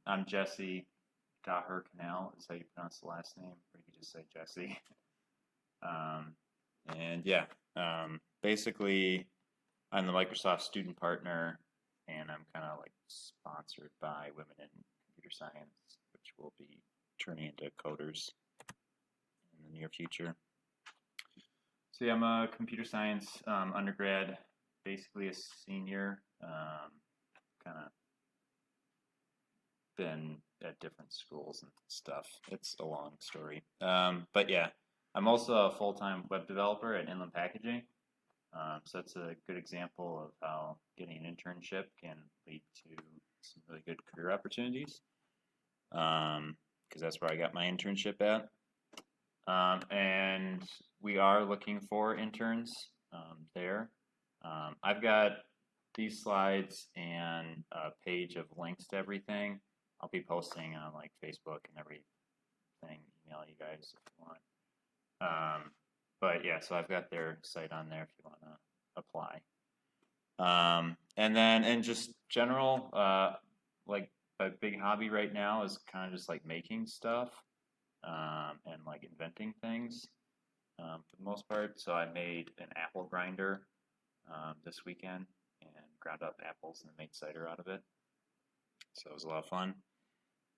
I'm Jesse. Dahir-Kanehl is how you pronounce the last name, or you could just say Jesse. Um, and yeah, basically, I'm the Microsoft student partner, and I'm kind of like sponsored by Women in Computer Science, which will be turning into coders in the near future. So yeah, I'm a computer science undergrad, basically a senior. Kind of been at different schools and stuff. It's a long story. But yeah, I'm also a full-time web developer at Inland Packaging. So that's a good example of how getting an internship can lead to some really good career opportunities. Because that's where I got my internship at. And we are looking for interns there. I've got these slides and a page of links to everything. I'll be posting on like Facebook and everything. Email you guys if you want. But yeah, so I've got their site on there if you want to apply. And then in just general, like a big hobby right now is kind of just like making stuff and like inventing things for the most part. So I made an apple grinder this weekend and ground up apples and made cider out of it. So it was a lot of fun.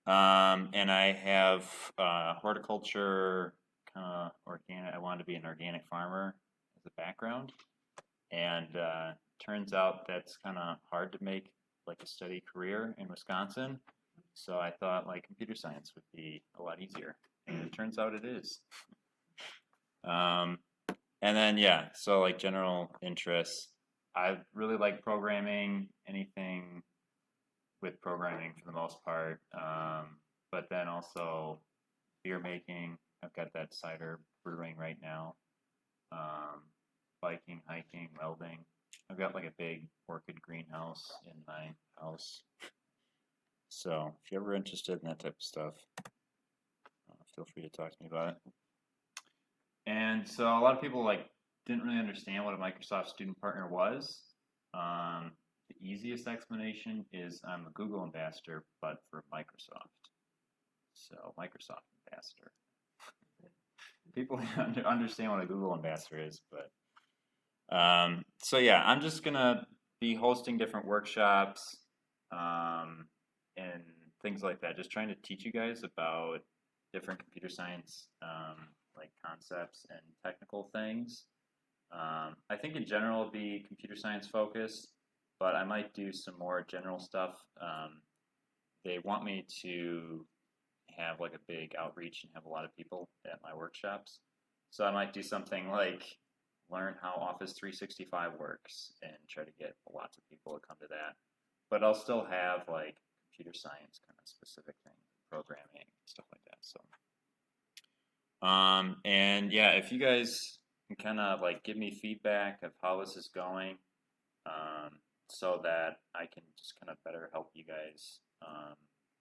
And I have horticulture, kind of organic. I wanted to be an organic farmer as a background, and turns out that's kind of hard to make like a steady career in Wisconsin. So I thought like computer science would be a lot easier, and it turns out it is. And then yeah, so like general interests. I really like programming, anything with programming for the most part. But then also beer making. I've got that cider brewing right now. Biking, hiking, welding. I've got like a big orchid greenhouse in my house. So if you're ever interested in that type of stuff, feel free to talk to me about it. And so a lot of people like didn't really understand what a Microsoft student partner was. The easiest explanation is I'm a Google ambassador, but for Microsoft. So Microsoft ambassador. People understand what a Google ambassador is, but so yeah, I'm just gonna be hosting different workshops and things like that. Just trying to teach you guys about different computer science like concepts and technical things. I think in general it'll be computer science focused, but I might do some more general stuff. They want me to have like a big outreach and have a lot of people at my workshops. So I might do something like learn how Office 365 works and try to get lots of people to come to that. But I'll still have like computer science kind of specific things, programming, stuff like that. So, and yeah, if you guys can kind of like give me feedback of how this is going, so that I can just kind of better help you guys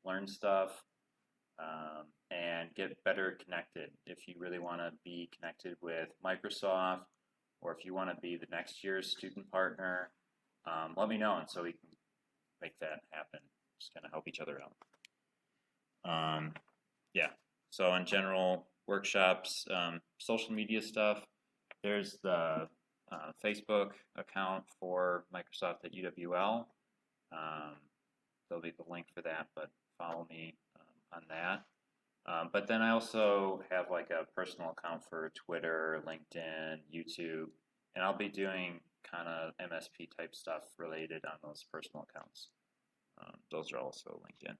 learn stuff and get better connected. If you really want to be connected with Microsoft, or if you want to be the next year's student partner, let me know, and so we can make that happen. Just kind of help each other out. Yeah. So in general, workshops, social media stuff. There's the Facebook account for Microsoft at UWL. There'll be the link for that, but follow me on that. But then I also have like a personal account for Twitter, LinkedIn, YouTube, and I'll be doing kind of MSP type stuff related on those personal accounts. Those are also LinkedIn.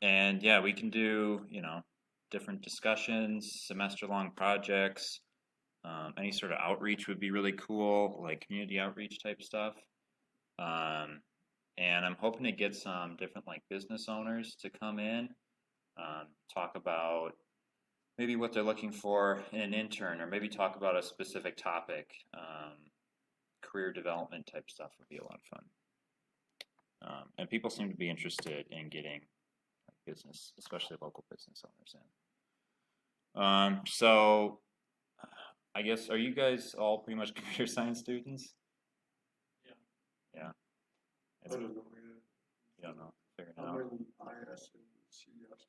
And yeah, we can do, different discussions, semester-long projects. Any sort of outreach would be really cool, like community outreach type stuff. And I'm hoping to get some different like business owners to come in, talk about maybe what they're looking for in an intern, or maybe talk about a specific topic. Career development type stuff would be a lot of fun. And people seem to be interested in getting business, especially local business owners in. So I guess, are you guys all pretty much computer science students? Yeah. Yeah. I don't know. You don't know. figuring I'm out. in IS and CS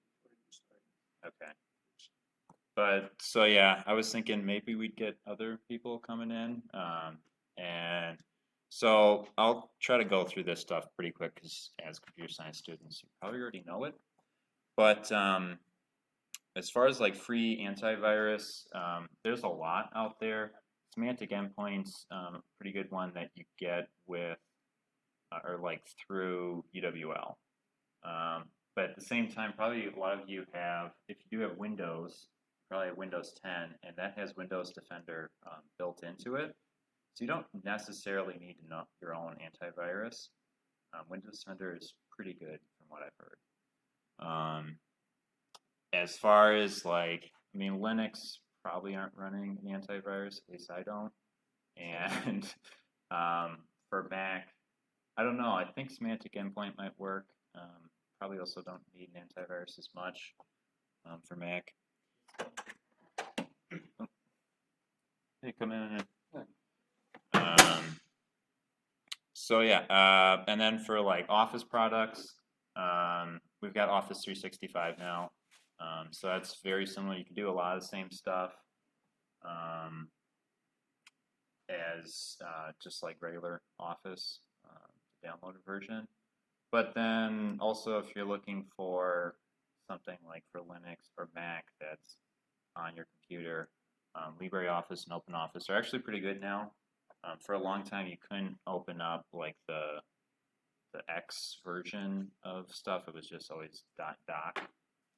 and Okay. But so yeah, I was thinking maybe we'd get other people coming in, and so I'll try to go through this stuff pretty quick because as computer science students, you probably already know it. But as far as like free antivirus, there's a lot out there. Semantic Endpoint's pretty good one that you get with or like through UWL. But at the same time, probably a lot of you have, if you do have Windows, probably have Windows 10, and that has Windows Defender built into it. So you don't necessarily need to know your own antivirus. Windows Defender is pretty good from what I've heard. As far as like, I mean, Linux probably aren't running an antivirus, at least I don't. And for Mac, I don't know. I think Semantic Endpoint might work. Probably also don't need an antivirus as much for Mac. Hey, come in. So yeah, and then for like Office products, we've got Office 365 now. So that's very similar. You can do a lot of the same stuff as just like regular Office, downloaded version. But then also if you're looking for something like for Linux or Mac that's on your computer, LibreOffice and OpenOffice are actually pretty good now. For a long time, you couldn't open up like the X version of stuff. It was just always .doc,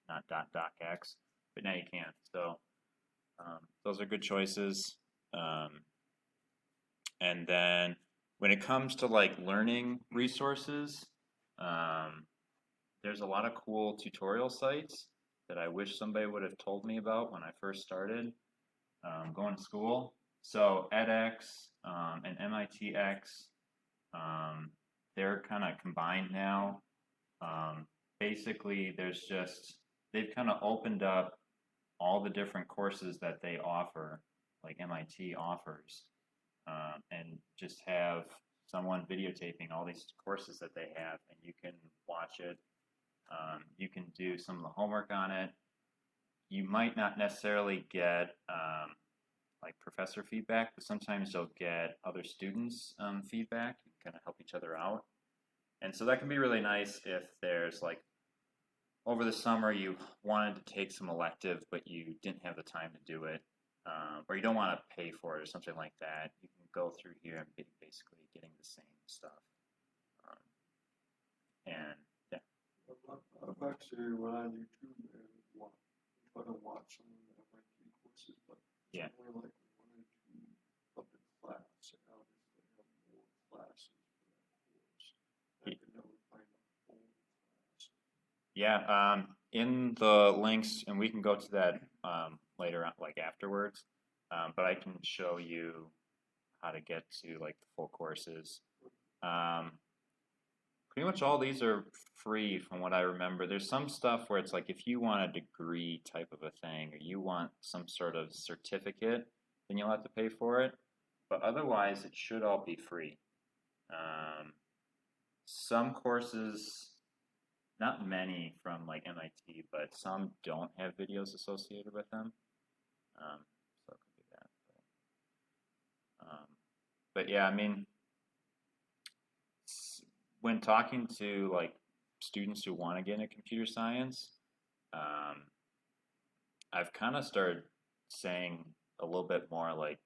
not .docx. But now you can. So those are good choices. And then when it comes to like learning resources, there's a lot of cool tutorial sites that I wish somebody would have told me about when I first started going to school. So edX and MITx, they're kind of combined now. Basically, they've kind of opened up all the different courses that they offer, like MIT offers, and just have someone videotaping all these courses that they have, and you can watch it. You can do some of the homework on it. You might not necessarily get like professor feedback, but sometimes you'll get other students' feedback. You can kind of help each other out. And so that can be really nice if there's like over the summer you wanted to take some elective, but you didn't have the time to do it, or you don't want to pay for it or something like that. You can go through here and be basically getting the same stuff. And yeah. I've actually went on YouTube and try to watch some of the MIT courses, but yeah. Only like one or two up in class, and obviously have more classes for that course. I could never find a full class. Yeah, in the links, and we can go to that later on, like afterwards, but I can show you how to get to like the full courses. Pretty much all these are free from what I remember. There's some stuff where it's like if you want a degree type of a thing or you want some sort of certificate, then you'll have to pay for it. But otherwise, it should all be free. Some courses, not many from like MIT, but some don't have videos associated with them. So it could be that. But yeah, I mean, when talking to like students who want to get into computer science, I've kind of started saying a little bit more like,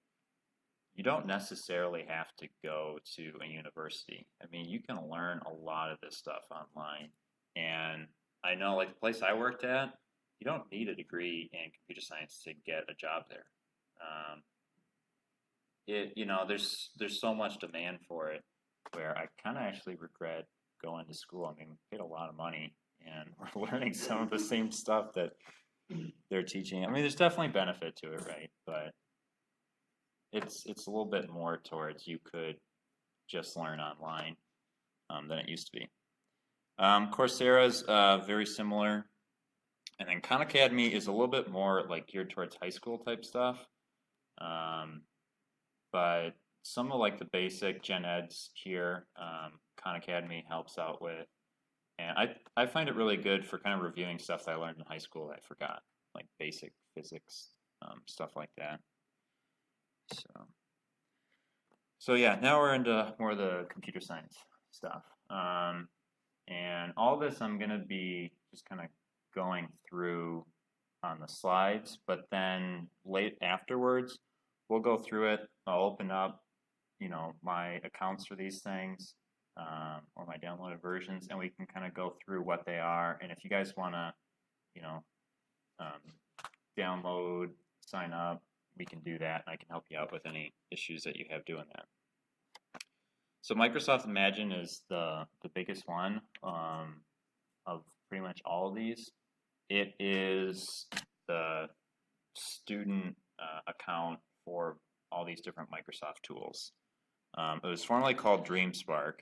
you don't necessarily have to go to a university. I mean, you can learn a lot of this stuff online. And I know like the place I worked at, you don't need a degree in computer science to get a job there. There's so much demand for it where I kind of actually regret going to school. I mean, we paid a lot of money and we're learning some of the same stuff that they're teaching. I mean, there's definitely benefit to it, right? But it's a little bit more towards you could just learn online than it used to be. Coursera's very similar. And then Khan Academy is a little bit more like geared towards high school type stuff. But some of like the basic gen eds here, Khan Academy helps out with. And I find it really good for kind of reviewing stuff that I learned in high school that I forgot, like basic physics, stuff like that. So yeah, now we're into more of the computer science stuff. And all this I'm going to be just kind of going through on the slides, but then late afterwards, we'll go through it. I'll open up, my accounts for these things, or my downloaded versions, and we can kind of go through what they are. And if you guys want to, you know, um, download, sign up, we can do that, and I can help you out with any issues that you have doing that. So Microsoft Imagine is the biggest one of pretty much all of these. It is the student account for all these different Microsoft tools. It was formerly called DreamSpark.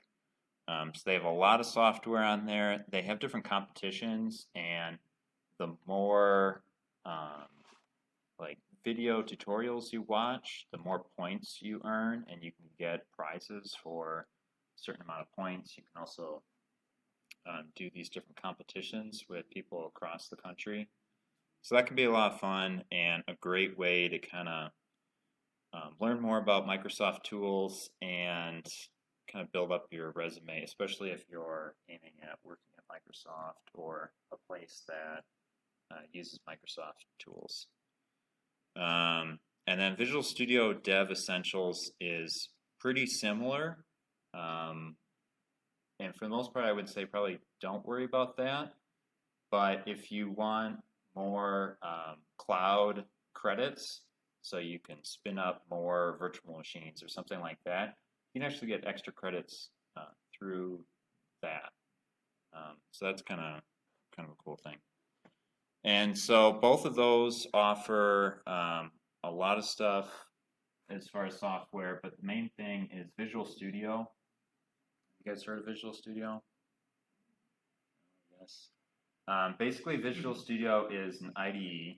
So they have a lot of software on there. They have different competitions, and the more like video tutorials you watch, the more points you earn, and you can get prizes for a certain amount of points. You can also do these different competitions with people across the country. So that can be a lot of fun and a great way to kind of learn more about Microsoft tools and kind of build up your resume, especially if you're aiming at working at Microsoft or a place that uses Microsoft tools. And then Visual Studio Dev Essentials is pretty similar. And for the most part, I would say probably don't worry about that. But if you want more cloud credits, so you can spin up more virtual machines or something like that, you can actually get extra credits through that. So that's kind of a cool thing. And so both of those offer a lot of stuff as far as software, but the main thing is Visual Studio. You guys heard of Visual Studio? Yes. Basically, Visual Studio is an IDE.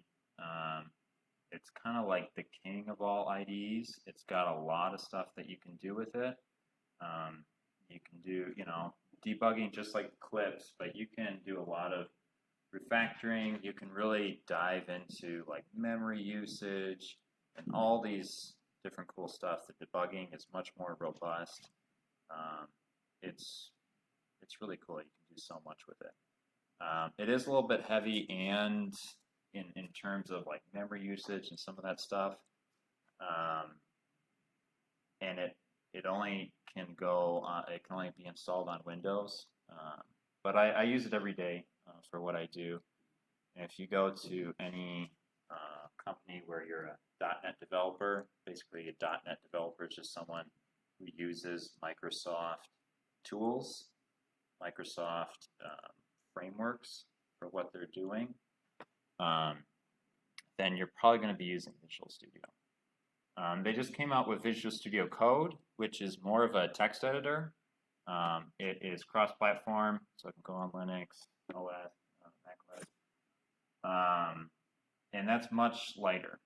It's kind of like the king of all IDEs. It's got a lot of stuff that you can do with it. You can do, debugging just like Clips, but you can do a lot of refactoring. You can really dive into like memory usage and all these different cool stuff. The debugging is much more robust. It's really cool. You can do so much with it. It is a little bit heavy and in terms of like memory usage and some of that stuff. And it only can go it can only be installed on Windows. But I use it every day for what I do. And if you go to any company where you're a .NET developer, basically a .NET developer is just someone who uses Microsoft tools, Microsoft frameworks for what they're doing, then you're probably going to be using Visual Studio. They just came out with Visual Studio Code, which is more of a text editor. It is cross-platform, so it can go on Linux, OS, macOS, and that's much lighter.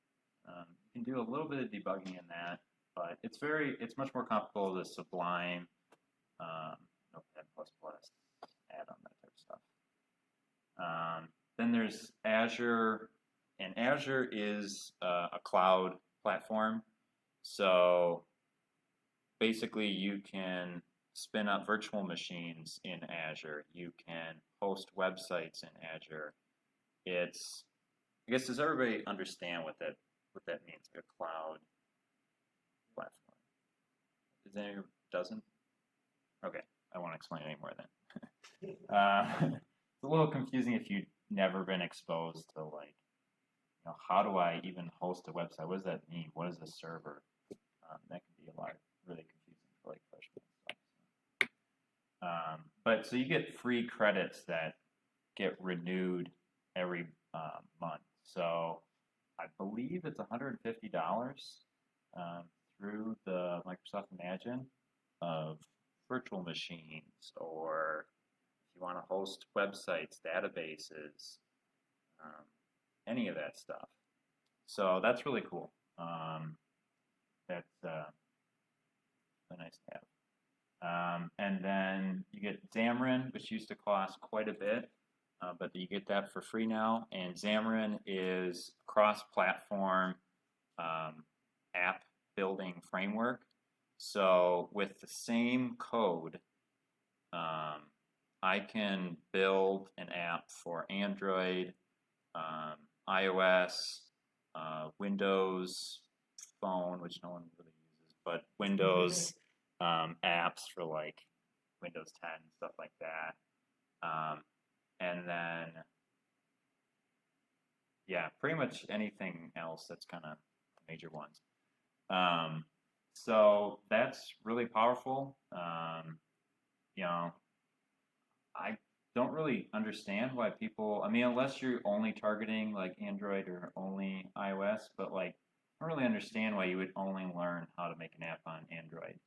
You can do a little bit of debugging in that, but it's much more comparable to Sublime, Notepad++, add-on, that type of stuff. Then there's Azure, and Azure is a cloud platform. So basically you can spin up virtual machines in Azure. You can host websites in Azure. I guess, does everybody understand what that means, a cloud platform? Does anyone doesn't? Okay, I won't explain anymore then. It's a little confusing if you've never been exposed to like, how do I even host a website? What does that mean? What is a server? That can be a lot really confusing for like freshmen stuff. But so you get free credits that get renewed every month. So I believe it's $150 through the Microsoft Imagine of virtual machines, or if you want to host websites, databases, any of that stuff. So that's really cool. That's really nice to And then you get Xamarin, which used to cost quite a bit, but you get that for free now. And Xamarin is cross-platform app building framework. So with the same code, I can build an app for Android, iOS, Windows Phone, which no one really uses, but Windows apps for like Windows 10 and stuff like that. And then, yeah, pretty much anything else that's kind of major ones. So that's really powerful. You know, I don't really understand why people, I mean, unless you're only targeting like Android or only iOS, but like, I don't really understand why you would only learn how to make an app on Android.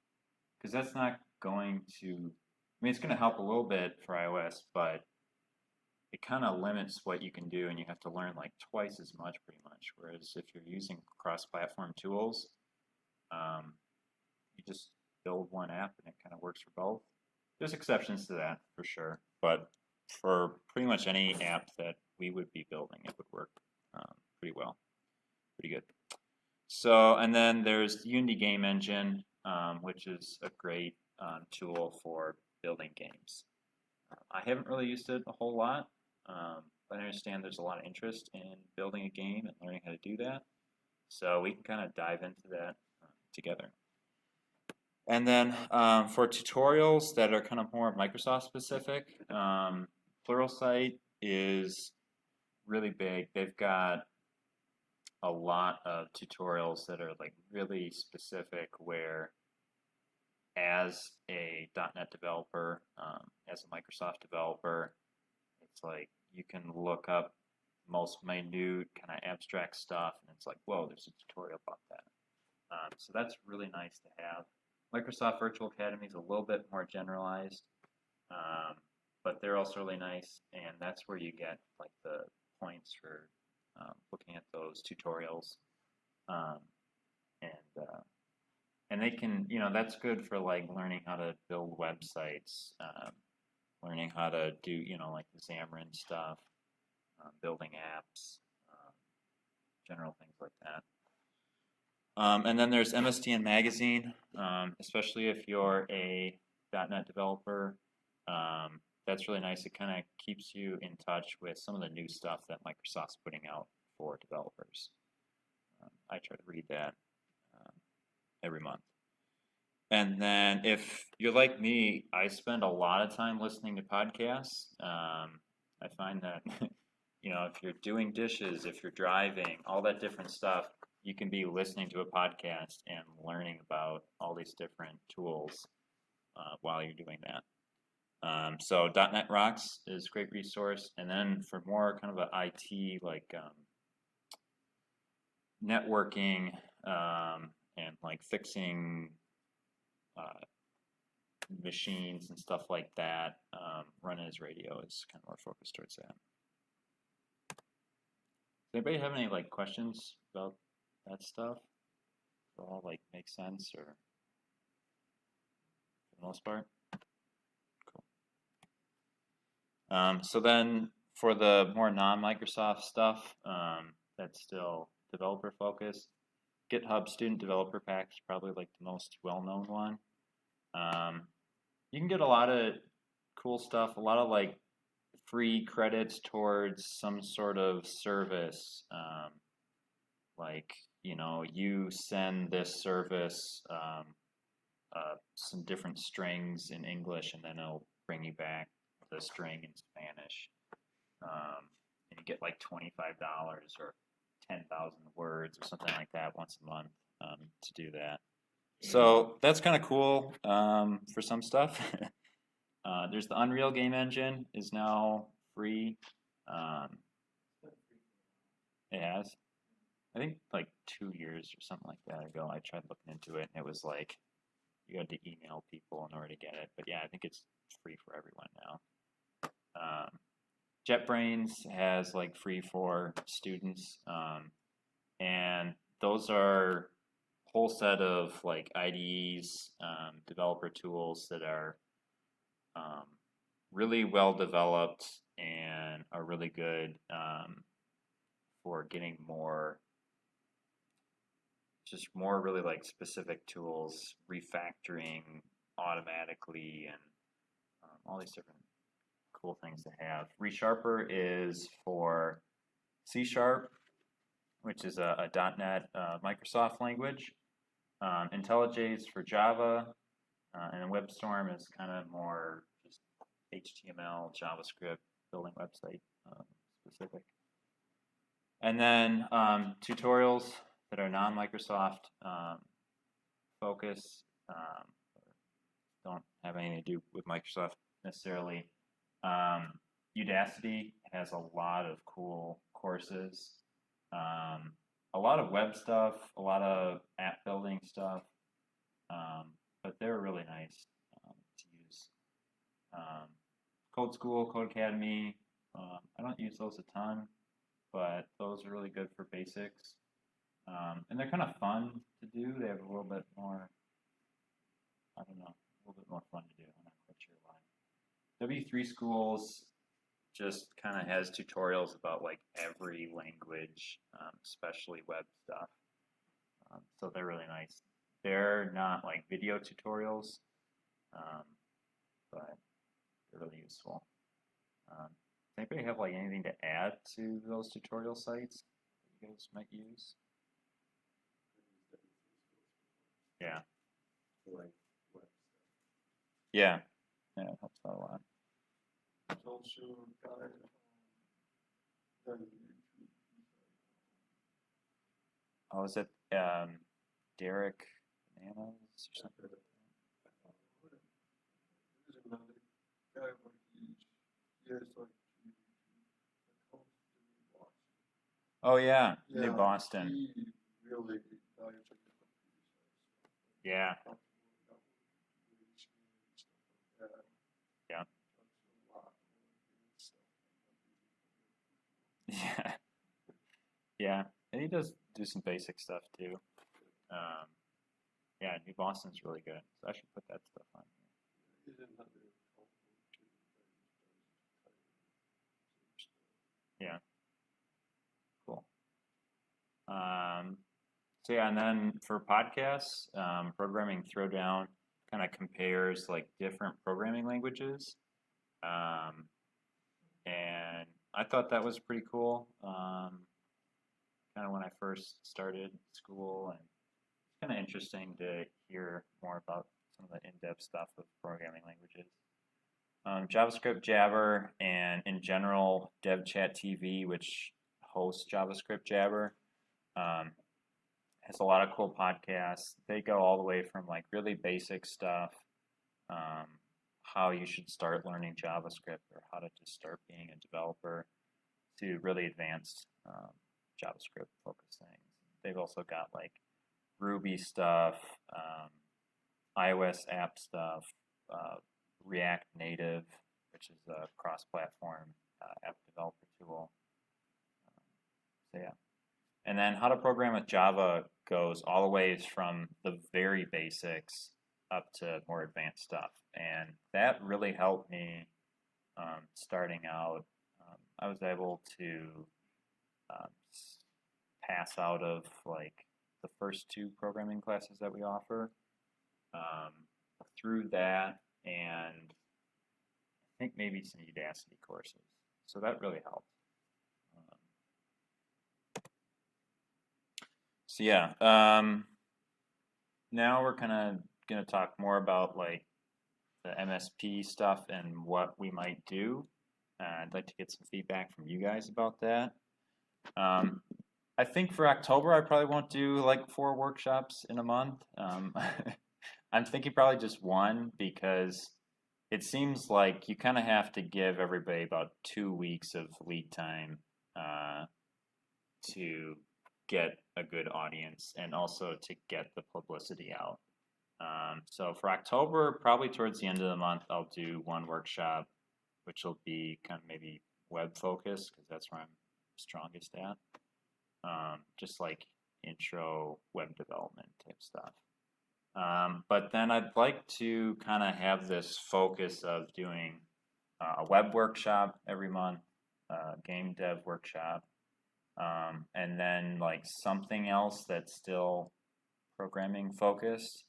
Because that's not going to, I mean, it's going to help a little bit for iOS, but it kind of limits what you can do, and you have to learn like twice as much pretty much. Whereas if you're using cross-platform tools, you just build one app and it kind of works for both. There's exceptions to that for sure, but for pretty much any app that we would be building, it would work pretty well, pretty good. So, and then there's the Unity Game Engine, which is a great tool for building games. I haven't really used it a whole lot, but I understand there's a lot of interest in building a game and learning how to do that. So we can kind of dive into that together. And then for tutorials that are kind of more Microsoft specific, Pluralsight is really big. They've got a lot of tutorials that are like really specific where as a .NET developer, as a Microsoft developer, it's like you can look up most minute kind of abstract stuff and it's like, whoa, there's a tutorial about that. So that's really nice to have. Microsoft Virtual Academy is a little bit more generalized, but they're also really nice, and that's where you get like the points for looking at those tutorials, and they can, you know, that's good for like learning how to build websites, learning how to do, you know, like the Xamarin stuff, building apps, general things like that. And then there's MSDN Magazine, especially if you're a .NET developer. That's really nice. It kind of keeps you in touch with some of the new stuff that Microsoft's putting out for developers. I try to read that every month. And then if you're like me, I spend a lot of time listening to podcasts. I find that, you know, if you're doing dishes, if you're driving, all that different stuff, you can be listening to a podcast and learning about all these different tools while you're doing that. So .NET Rocks is a great resource. And then for more kind of an IT, like networking and like fixing machines and stuff like that, Run As Radio is kind of more focused towards that. Does anybody have any like questions about that stuff? Does it all like make sense, or for the most part? Cool. So then for the more non-Microsoft stuff, that's still developer focused. GitHub Student Developer Pack is probably like the most well-known one. You can get a lot of cool stuff, a lot of like free credits towards some sort of service. Like, you know, you send this service some different strings in English, and then it'll bring you back the string in Spanish. And you get like $25 or 10,000 words or something like that once a month to do that. So that's kind of cool for some stuff. There's the Unreal Game Engine is now free. It has. I think like 2 years or something like that ago, I tried looking into it, and it was like you had to email people in order to get it. But yeah, I think it's free for everyone now. JetBrains has like free for students, and those are whole set of like IDEs, developer tools that are really well developed and are really good for getting more, just more really like specific tools, refactoring automatically, and all these different cool things to have. ReSharper is for C#, which is a .NET Microsoft language. IntelliJ is for Java, and WebStorm is kind of more just HTML, JavaScript, building website specific. And then tutorials that are non-Microsoft focus, don't have anything to do with Microsoft necessarily. Udacity has a lot of cool courses, a lot of web stuff, a lot of app building stuff, but they're really nice to use. Code School, Code Academy, I don't use those a ton, but those are really good for basics. And they're kind of fun to do. They have a little bit more, I don't know, a little bit more fun to do. I'm not quite sure why. W3 Schools just kind of has tutorials about like every language, especially web stuff. So they're really nice. They're not like video tutorials, but they're really useful. Does anybody have like anything to add to those tutorial sites that you guys might use? Yeah. Yeah. Yeah, it helps out a lot. It's also a guy on YouTube. Oh, is it Dahir-Kanehl or something? There's another guy, but he has like Oh yeah, New Boston. He really dives into Yeah. Yeah. Yeah. Yeah. And he does do some basic stuff too. Yeah, New Boston's really good. So I should put that stuff on here. Yeah. Cool. So yeah, and then for podcasts, Programming Throwdown kind of compares like different programming languages. And I thought that was pretty cool. Kind of when I first started school, and it's kind of interesting to hear more about some of the in-depth stuff of programming languages. JavaScript Jabber, and in general, DevChat TV, which hosts JavaScript Jabber, has a lot of cool podcasts. They go all the way from like really basic stuff, how you should start learning JavaScript or how to just start being a developer, to really advanced JavaScript focused things. They've also got like Ruby stuff, iOS app stuff, React Native, which is a cross-platform app developer tool. So yeah. And then how to program with Java goes all the way from the very basics up to more advanced stuff. And that really helped me starting out. I was able to pass out of like the first 2 programming classes that we offer through that, and I think maybe some Udacity courses. So that really helped. So yeah, now we're kind of going to talk more about like the MSP stuff and what we might do. I'd like to get some feedback from you guys about that. I think for October, I probably won't do like 4 workshops in a month. I'm thinking probably just 1, because it seems like you kind of have to give everybody about 2 weeks of lead time to get a good audience and also to get the publicity out. So for October, probably towards the end of the month, I'll do 1 workshop, which will be kind of maybe web focused, because that's where I'm strongest at. Just like intro web development type stuff. But then I'd like to kind of have this focus of doing a web workshop every month, game dev workshop, and then like something else that's still programming focused.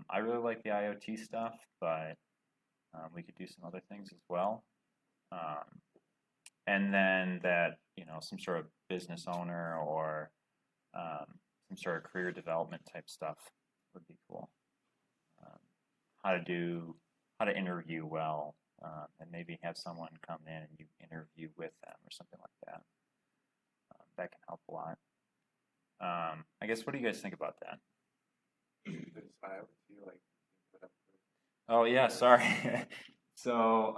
I really like the IoT stuff, but we could do some other things as well. And then that, some sort of business owner or some sort of career development type stuff would be cool. How to interview well, and maybe have someone come in and you interview with them or something like that. That can help a lot. I guess, what do you guys think about that? Oh yeah, sorry. So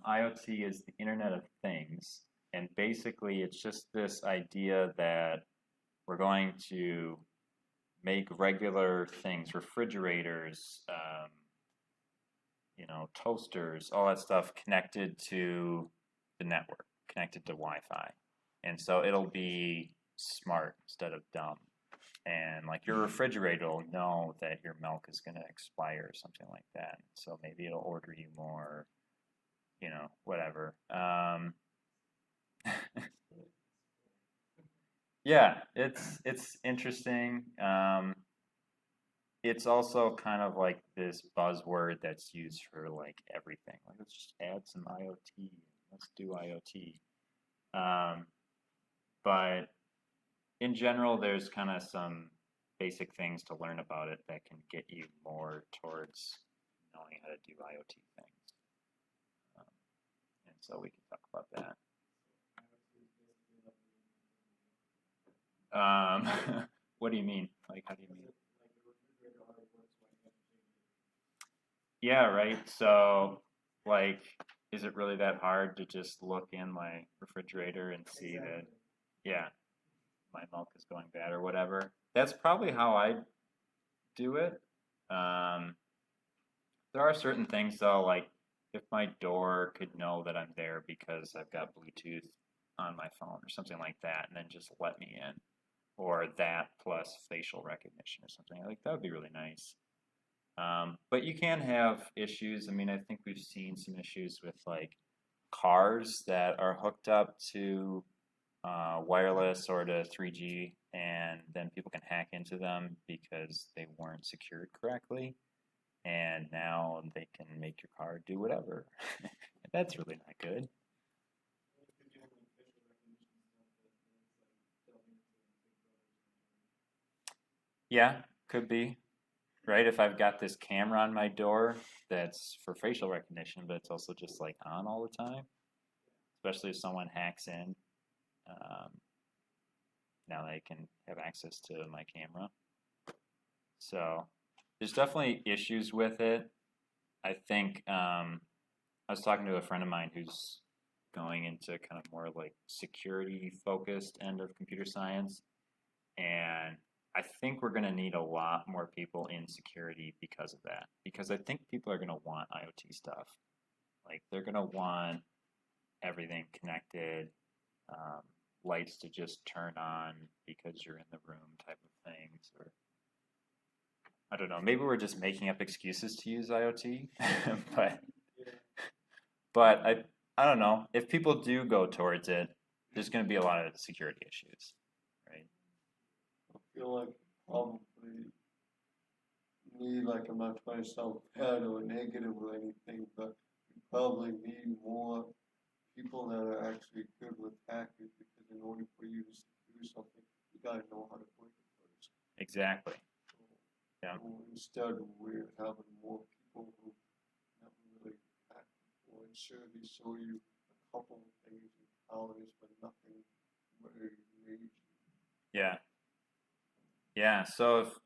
IoT is the Internet of Things, and basically it's just this idea that we're going to make regular things, refrigerators, toasters, all that stuff connected to the network, connected to Wi-Fi. And so it'll be smart instead of dumb. And like your refrigerator will know that your milk is going to expire or something like that. So maybe it'll order you more, whatever. Yeah, it's interesting. It's also kind of like this buzzword that's used for like everything. Like, let's just add some IoT. Let's do IoT. But in general, there's kind of some basic things to learn about it that can get you more towards knowing how to do IoT things. And so we can talk about that. What do you mean? Like, how do you mean? Yeah, right. So, like, is it really that hard to just look in my refrigerator and see that, yeah, my milk is going bad or whatever? That's probably how I do it. There are certain things though, like if my door could know that I'm there because I've got Bluetooth on my phone or something like that, and then just let me in, or that plus facial recognition or something like that would be really nice. But you can have issues. I mean, I think we've seen some issues with like cars that are hooked up to wireless or to 3G, and then people can hack into them because they weren't secured correctly, and now they can make your car do whatever. That's really not good. Yeah, could be. Right? If I've got this camera on my door that's for facial recognition, but it's also just like on all the time, especially if someone hacks in. Um, Now they can have access to my camera. So there's definitely issues with it. I think I was talking to a friend of mine who's going into kind of more like security focused end of computer science, and I think we're going to need a lot more people in security because of that. Because I think people are going to want IoT stuff. Like they're going to want everything connected, lights to just turn on because you're in the room type of things. Or I don't know. Maybe we're just making up excuses to use IoT, but I don't know. If people do go towards it, there's going to be a lot of security issues, right? I feel like probably need, like, I'm not trying to sound bad or negative or anything, but you probably need more people that are actually good with hackers, because in order for you to secure something, you gotta know how to break it first. Exactly. So, Yeah. instead, we're having more people who never really hacked before, and sure, they show you a couple of things in college, but nothing very major. Yeah. Yeah. So if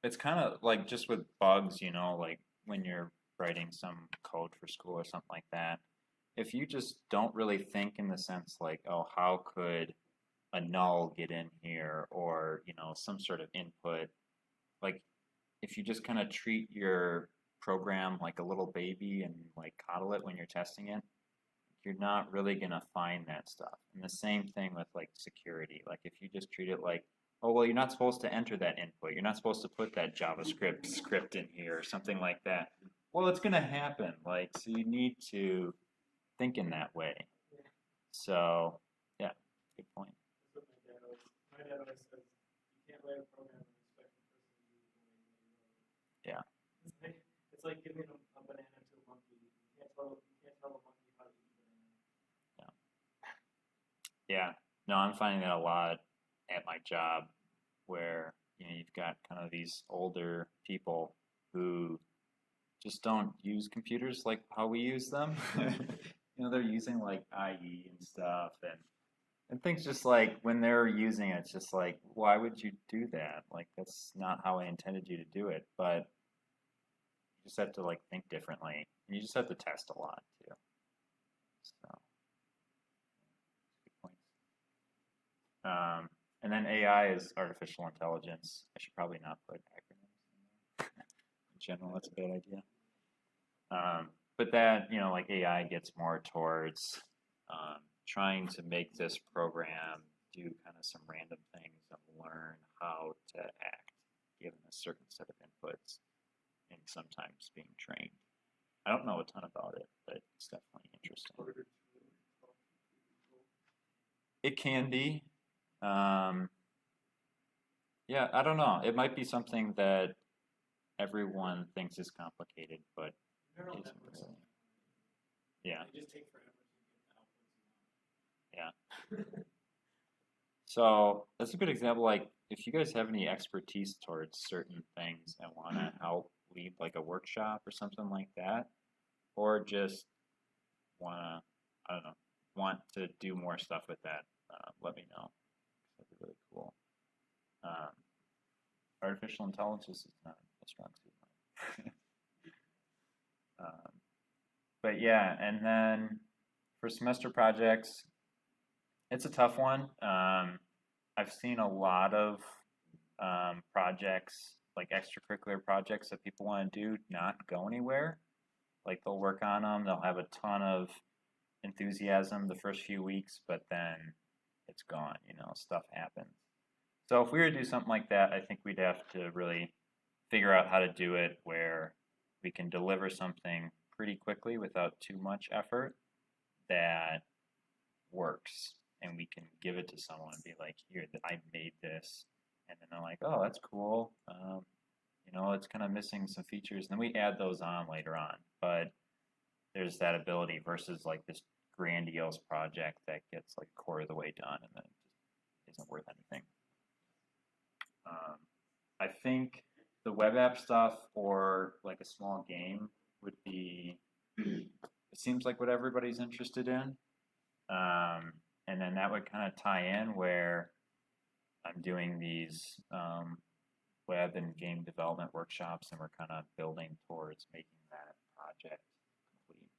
it's kind of like just with bugs, like when you're writing some code for school or something like that, if you just don't really think in the sense like, oh, how could a null get in here, or some sort of input, like if you just kind of treat your program like a little baby and like coddle it when you're testing it, you're not really going to find that stuff. And the same thing with like security. Like if you just treat it like oh, well, you're not supposed to enter that input. You're not supposed to put that JavaScript script in here or something like that. Well, it's going to happen. Like, so you need to think in that way. So, yeah, good point. That's what my dad always says, you can't write a program and expect the person to use it the way you wrote it. Yeah. It's like giving a banana to a monkey. You can't tell a monkey how to eat a banana. Yeah. No, I'm finding that a lot at my job where, you know, you've got kind of these older people who just don't use computers like how we use them. You know, they're using like IE and stuff and things just like when they're using it, it's just like, why would you do that? Like that's not how I intended you to do it. But you just have to like think differently. And you just have to test a lot too. So good points. And then AI is artificial intelligence. I should probably not put acronyms in there. In general, that's a bad idea. But that, you know, like AI gets more towards trying to make this program do kind of some random things and learn how to act given a certain set of inputs and sometimes being trained. I don't know a ton about it, but it's definitely interesting. It can be. Yeah, I don't know. It might be something that everyone thinks is complicated, but Neural isn't networks, really. Yeah. they just take forever to get the outputs you want. Yeah. So that's a good example. Like, if you guys have any expertise towards certain things and want to help lead like a workshop or something like that, or just want to, I don't know, want to do more stuff with that, let me know. That'd be really cool. Artificial intelligence is not a strong suit of mine. But yeah, and then for semester projects, it's a tough one. I've seen a lot of projects, like extracurricular projects that people want to do, not go anywhere. Like they'll work on them, they'll have a ton of enthusiasm the first few weeks, but then it's gone. You know, stuff happens. So if we were to do something like that, I think we'd have to really figure out how to do it where we can deliver something pretty quickly without too much effort that works, and we can give it to someone and be like, here, I made this, and then they're like, oh, that's cool. You know, it's kind of missing some features, and then we add those on later on. But there's that ability versus like this grandiose project that gets like a quarter of the way done and then it just isn't worth anything. I think the web app stuff or like a small game would be, it seems like what everybody's interested in. And then that would kind of tie in where I'm doing these web and game development workshops and we're kind of building towards making that project complete.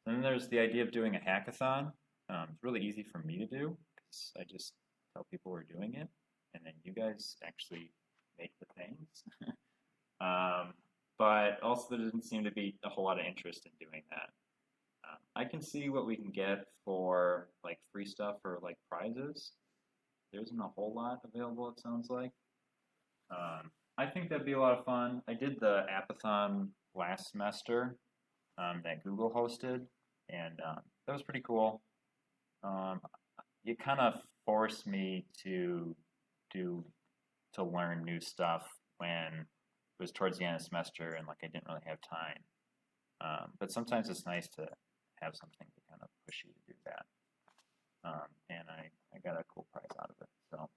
Then there's the idea of doing a hackathon. It's really easy for me to do because I just tell people we're doing it and then you guys actually make the things. But also there doesn't seem to be a whole lot of interest in doing that. I can see what we can get for like free stuff or like prizes. There isn't a whole lot available, it sounds like. I think that'd be a lot of fun. I did the Appathon last semester that Google hosted, and that was pretty cool. It kind of forced me to learn new stuff when it was towards the end of the semester and like I didn't really have time. But sometimes it's nice to have something to kind of push you to do that. And I got a cool prize out of it. So,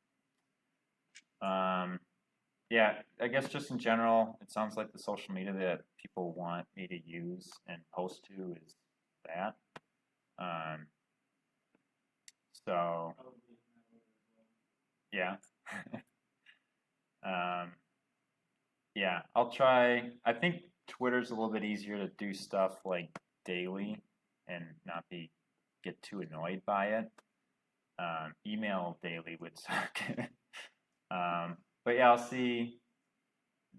yeah, I guess just in general, it sounds like the social media that people want me to use and post to is that. So, yeah. Yeah, I'll try. I think Twitter's a little bit easier to do stuff like daily and not get too annoyed by it. Email daily would suck. But yeah, I'll see.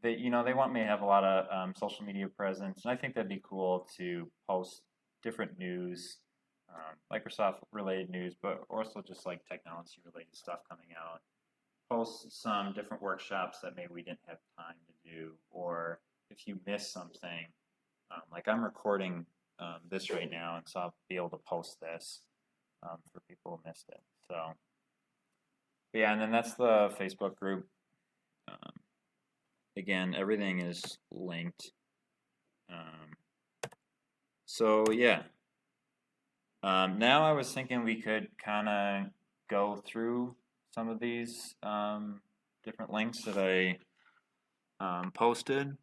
They want me to have a lot of social media presence, and I think that'd be cool to post different news Microsoft related news, but also just like technology related stuff coming out. Post some different workshops that maybe we didn't have time to do, or if you missed something, like I'm recording this right now, and so I'll be able to post this for people who missed it. So, yeah, and then that's the Facebook group. Again, everything is linked. So yeah. Now I was thinking we could kind of go through some of these different links that I posted.